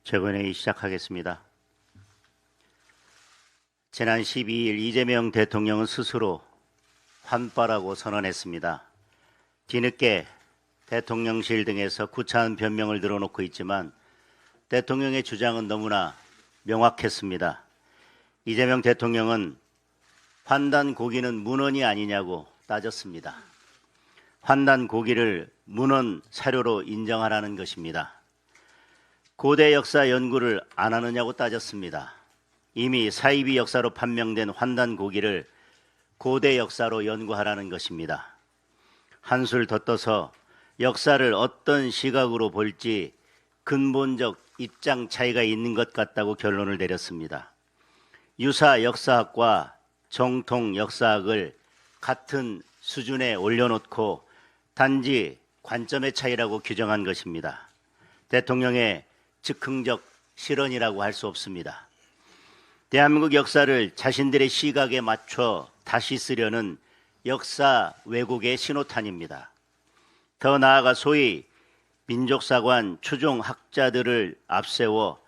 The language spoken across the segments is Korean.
최고회의 시작하겠습니다. 지난 12일 이재명 대통령은 스스로 환빠라고 선언했습니다. 뒤늦게 대통령실 등에서 구차한 변명을 늘어놓고 있지만 대통령의 주장은 너무나 명확했습니다. 이재명 대통령은 환단 고기는 문헌이 아니냐고 따졌습니다. 환단 고기를 문헌 사료로 인정하라는 것입니다. 고대 역사 연구를 안 하느냐고 따졌습니다. 이미 사이비 역사로 판명된 환단 고기를 고대 역사로 연구하라는 것입니다. 한술 더 떠서 역사를 어떤 시각으로 볼지 근본적 입장 차이가 있는 것 같다고 결론을 내렸습니다. 유사 역사학과 정통 역사학을 같은 수준에 올려놓고 단지 관점의 차이라고 규정한 것입니다. 대통령의 즉흥적 실언이라고 할 수 없습니다. 대한민국 역사를 자신들의 시각에 맞춰 다시 쓰려는 역사 왜곡의 신호탄입니다. 더 나아가 소위 민족사관 추종 학자들을 앞세워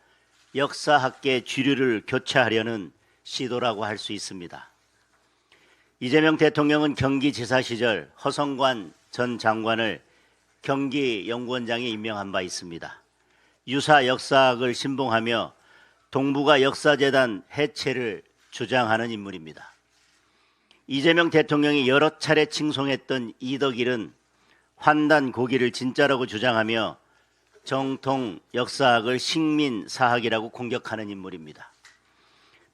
역사학계 주류를 교체하려는 시도라고 할 수 있습니다. 이재명 대통령은 경기지사 시절 허성관 전 장관을 경기연구원장에 임명한 바 있습니다. 유사 역사학을 신봉하며 동북아 역사재단 해체를 주장하는 인물입니다. 이재명 대통령이 여러 차례 칭송했던 이덕일은 환단 고기를 진짜라고 주장하며 정통 역사학을 식민사학이라고 공격하는 인물입니다.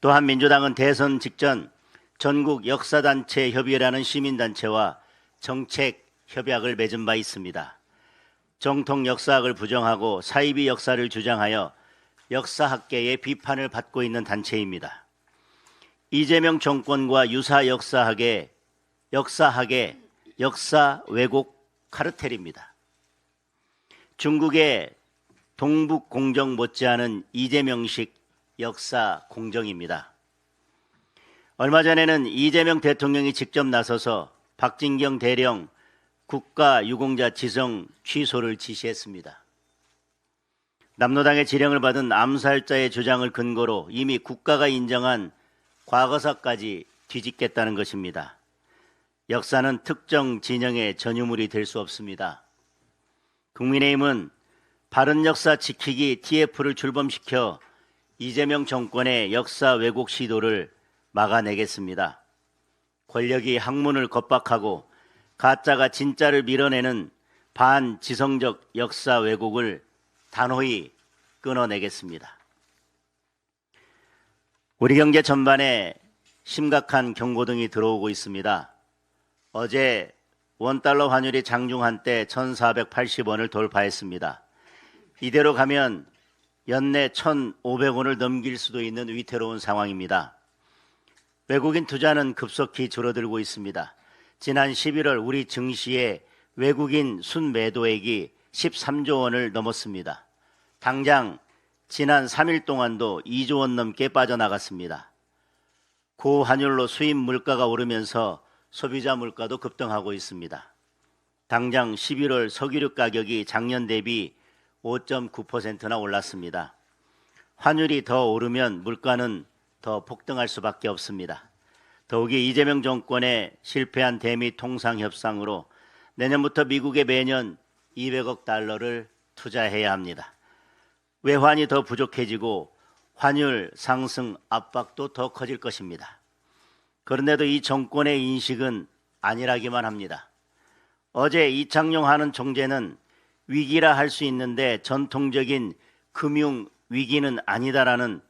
또한 민주당은 대선 직전 전국 역사단체 협의회라는 시민단체와 정책협약을 맺은 바 있습니다. 정통 역사학을 부정하고 사이비 역사를 주장하여 역사학계의 비판을 받고 있는 단체입니다. 이재명 정권과 유사 역사학의 역사 왜곡 카르텔입니다. 중국의 동북 공정 못지않은 이재명식 역사 공정입니다. 얼마 전에는 이재명 대통령이 직접 나서서 박진경 대령 국가유공자 지정 취소를 지시했습니다. 남로당의 지령을 받은 암살자의 주장을 근거로 이미 국가가 인정한 과거사까지 뒤집겠다는 것입니다. 역사는 특정 진영의 전유물이 될 수 없습니다. 국민의힘은 바른 역사 지키기 TF를 출범시켜 이재명 정권의 역사 왜곡 시도를 막아내겠습니다. 권력이 학문을 겁박하고 가짜가 진짜를 밀어내는 반지성적 역사 왜곡을 단호히 끊어내겠습니다. 우리 경제 전반에 심각한 경고등이 들어오고 있습니다. 어제 원달러 환율이 장중 한때 1,480원을 돌파했습니다. 이대로 가면 연내 1,500원을 넘길 수도 있는 위태로운 상황입니다. 외국인 투자는 급속히 줄어들고 있습니다. 지난 11월 우리 증시의 외국인 순매도액이 13조 원을 넘었습니다. 당장 지난 3일 동안도 2조 원 넘게 빠져나갔습니다. 고환율로 수입 물가가 오르면서 소비자 물가도 급등하고 있습니다. 당장 11월 석유류 가격이 작년 대비 5.9%나 올랐습니다. 환율이 더 오르면 물가는 더 폭등할 수밖에 없습니다. 더욱이 이재명 정권의 실패한 대미 통상협상으로 내년부터 미국에 매년 200억 달러를 투자해야 합니다. 외환이 더 부족해지고 환율 상승 압박도 더 커질 것입니다. 그런데도 이 정권의 인식은 아니라기만 합니다. 어제 이창용 하는 총재는 위기라 할 수 있는데 전통적인 금융 위기는 아니다라는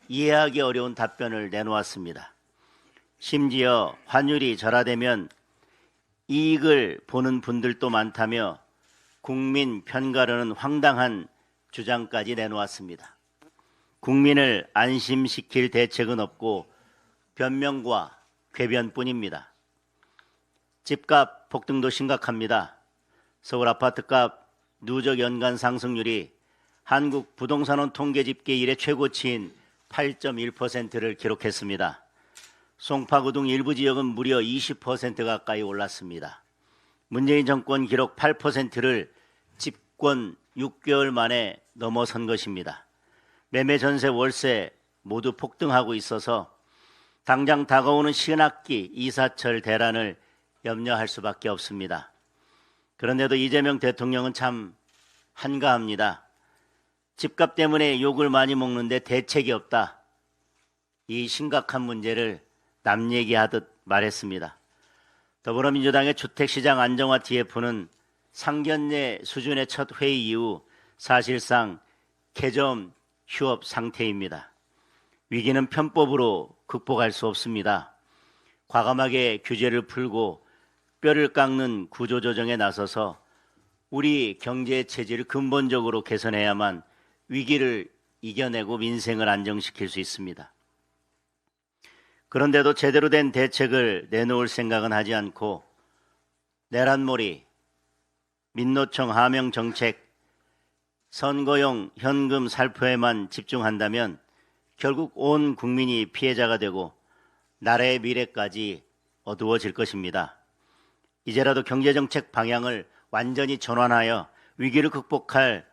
이해하기 어려운 답변을 내놓았습니다. 심지어 환율이 절하되면 이익을 보는 분들도 많다며 국민 편가르는 황당한 주장까지 내놓았습니다. 국민을 안심시킬 대책은 없고 변명과 궤변뿐입니다. 집값 폭등도 심각합니다. 서울 아파트값 누적 연간 상승률이 한국 부동산원 통계 집계 이래 최고치인 8.1%를 기록했습니다. 송파구 등 일부 지역은 무려 20% 가까이 올랐습니다. 문재인 정권 기록 8%를 집권 6개월 만에 넘어선 것입니다. 매매, 전세, 월세 모두 폭등하고 있어서 당장 다가오는 신학기 이사철 대란을 염려할 수밖에 없습니다. 그런데도 이재명 대통령은 참 한가합니다. 집값 때문에 욕을 많이 먹는데 대책이 없다. 이 심각한 문제를 남 얘기하듯 말했습니다. 더불어민주당의 주택시장 안정화 TF는 상견례 수준의 첫 회의 이후 사실상 개점 휴업 상태입니다. 위기는 편법으로 극복할 수 없습니다. 과감하게 규제를 풀고 뼈를 깎는 구조조정에 나서서 우리 경제 체질을 근본적으로 개선해야만 위기를 이겨내고 민생을 안정시킬 수 있습니다. 그런데도 제대로 된 대책을 내놓을 생각은 하지 않고 내란몰이, 민노총 하명 정책, 선거용 현금 살포에만 집중한다면 결국 온 국민이 피해자가 되고 나라의 미래까지 어두워질 것입니다. 이제라도 경제정책 방향을 완전히 전환하여 위기를 극복할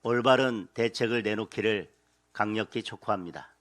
올바른 대책을 내놓기를 강력히 촉구합니다.